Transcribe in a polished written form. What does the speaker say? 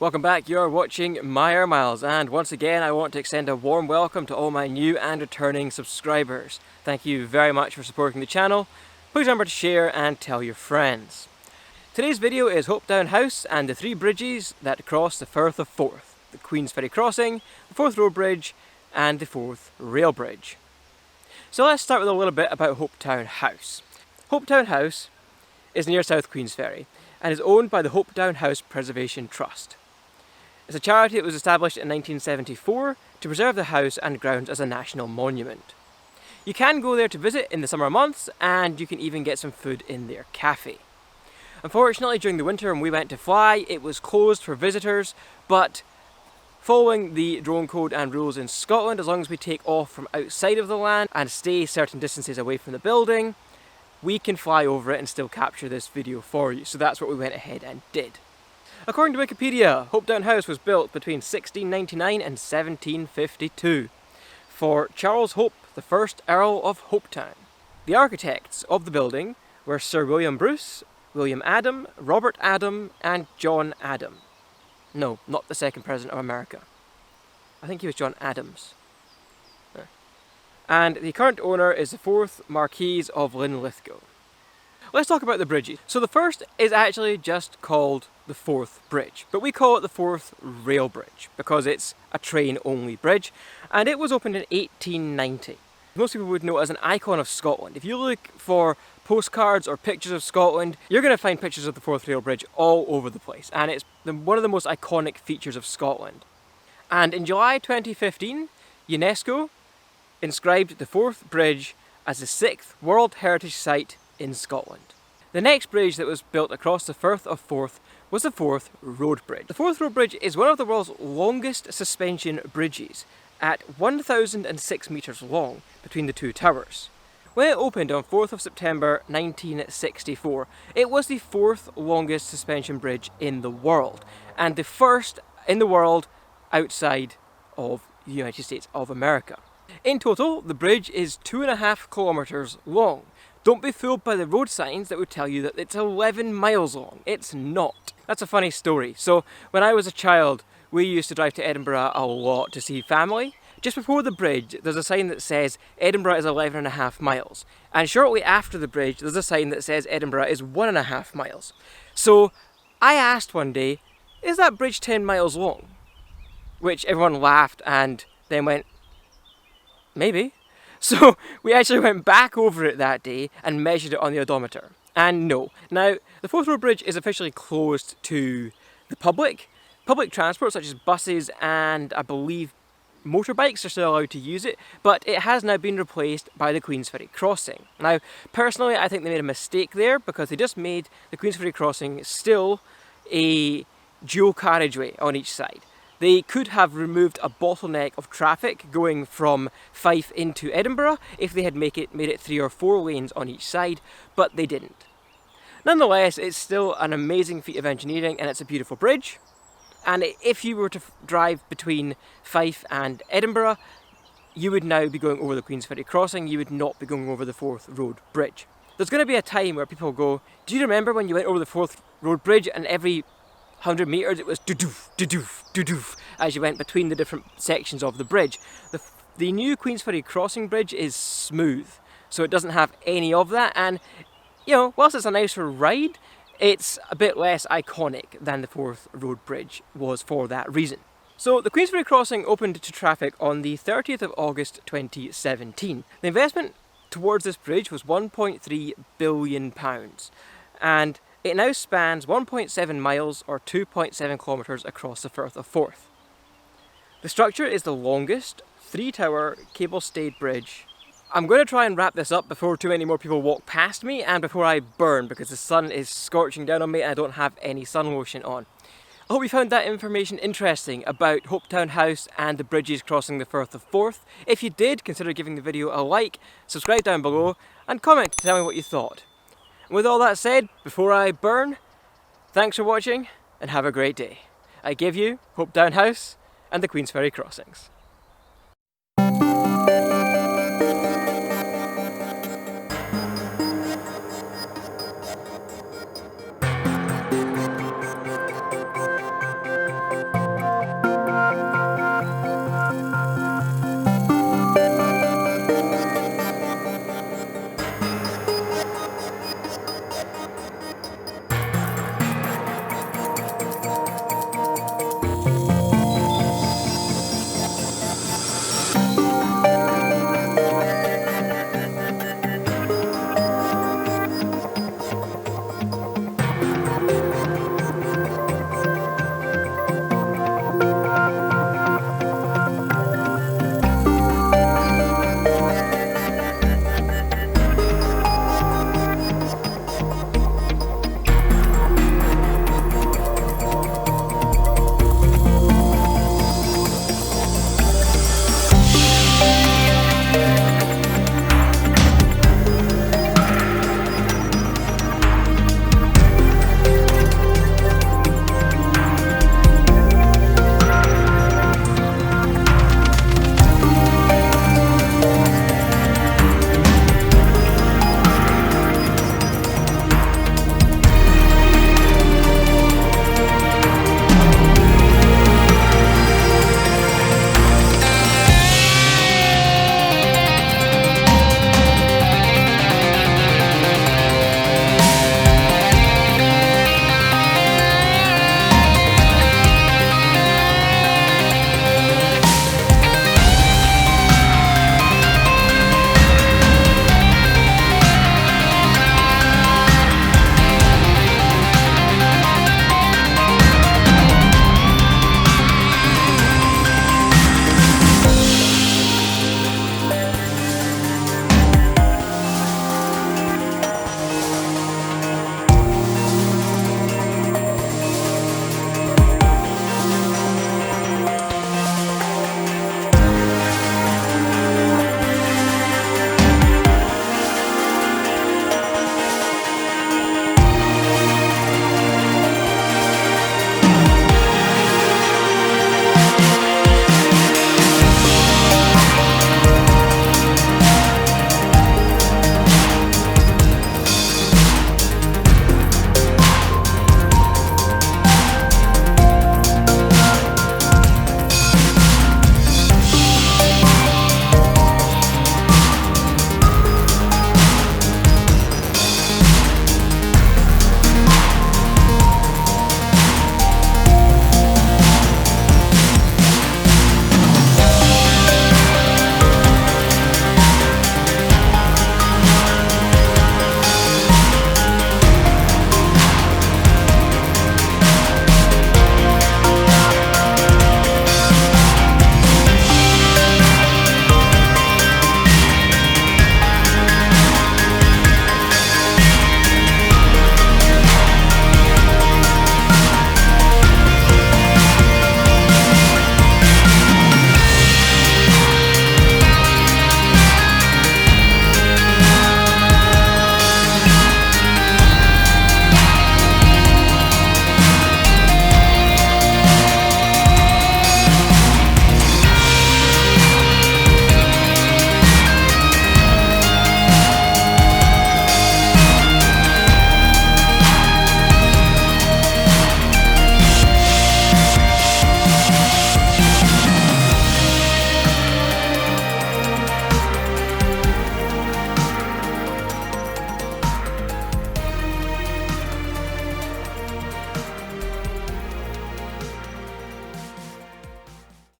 Welcome back, you're watching MyAirMyles, and once again I want to extend a warm welcome to all my new and returning subscribers. Thank you very much for supporting the channel. Please remember to share and tell your friends. Today's video is Hopetoun House and the three bridges that cross the Firth of Forth: the Queensferry crossing, the Forth Road Bridge and the Forth Rail Bridge. So let's start with a little bit about Hopetoun House. Hopetoun House is near South Queensferry and is owned by the Hopetoun House Preservation Trust. It's a charity that was established in 1974 to preserve the house and grounds as a national monument. You can go there to visit in the summer months, and you can even get some food in their cafe. Unfortunately, during the winter when we went to fly, it was closed for visitors, but following the drone code and rules in Scotland, as long as we take off from outside of the land and stay certain distances away from the building, we can fly over it and still capture this video for you. So that's what we went ahead and did. According to Wikipedia, Hopetoun House was built between 1699 and 1752 for Charles Hope, the first Earl of Hopetoun. The architects of the building were Sir William Bruce, William Adam, Robert Adam and John Adam. No, not the second President of America. I think he was John Adams. And the current owner is the 4th Marquis of Linlithgow. Let's talk about the bridges. So the first is actually just called the Forth Bridge, but we call it the Forth Rail Bridge because it's a train-only bridge, and it was opened in 1890. Most people would know it as an icon of Scotland. If you look for postcards or pictures of Scotland, you're going to find pictures of the Forth Rail Bridge all over the place, and it's one of the most iconic features of Scotland. And in July 2015, UNESCO inscribed the Forth Bridge as the 6th World Heritage Site in Scotland. The next bridge that was built across the Firth of Forth was the Forth Road Bridge. The Forth Road Bridge is one of the world's longest suspension bridges, at 1,006 metres long between the two towers. When it opened on 4th of September 1964, it was the 4th longest suspension bridge in the world, and the first in the world outside of the United States of America. In total, the bridge is 2.5 kilometres long. Don't be fooled by the road signs that would tell you that it's 11 miles long. It's not. That's a funny story. So when I was a child, we used to drive to Edinburgh a lot to see family. Just before the bridge, there's a sign that says Edinburgh is 11.5 miles. And shortly after the bridge, there's a sign that says Edinburgh is 1.5 miles. So I asked one day, is that bridge 10 miles long? Which everyone laughed and then went, maybe. So we actually went back over it that day and measured it on the odometer. And no. Now, the Forth Road Bridge is officially closed to the public. Public transport such as buses and I believe motorbikes are still allowed to use it, but it has now been replaced by the Queensferry crossing. Now, personally, I think they made a mistake there because they just made the Queensferry crossing still a dual carriageway on each side. They could have removed a bottleneck of traffic going from Fife into Edinburgh if they had made it 3 or 4 lanes on each side, but they didn't. Nonetheless, it's still an amazing feat of engineering and it's a beautiful bridge. And if you were to drive between Fife and Edinburgh, you would now be going over the Queensferry crossing, you would not be going over the Forth Road Bridge. There's going to be a time where people go, do you remember when you went over the Forth Road Bridge and every 100 metres it was do-doof, do-doof, do-doof as you went between the different sections of the bridge. The new Queensferry crossing bridge is smooth, so it doesn't have any of that, and you know, whilst it's a nicer ride, it's a bit less iconic than the Forth Road Bridge was for that reason. So the Queensferry crossing opened to traffic on the 30th of August 2017. The investment towards this bridge was £1.3 billion, and it now spans 1.7 miles or 2.7 kilometres across the Firth of Forth. The structure is the longest 3-tower cable-stayed bridge. I'm going to try and wrap this up before too many more people walk past me and before I burn because the sun is scorching down on me and I don't have any sun lotion on. I hope you found that information interesting about Hopetoun House and the bridges crossing the Firth of Forth. If you did, consider giving the video a like, subscribe down below and comment to tell me what you thought. With all that said, before I burn, thanks for watching and have a great day. I give you Hopetoun House and the Queensferry crossings.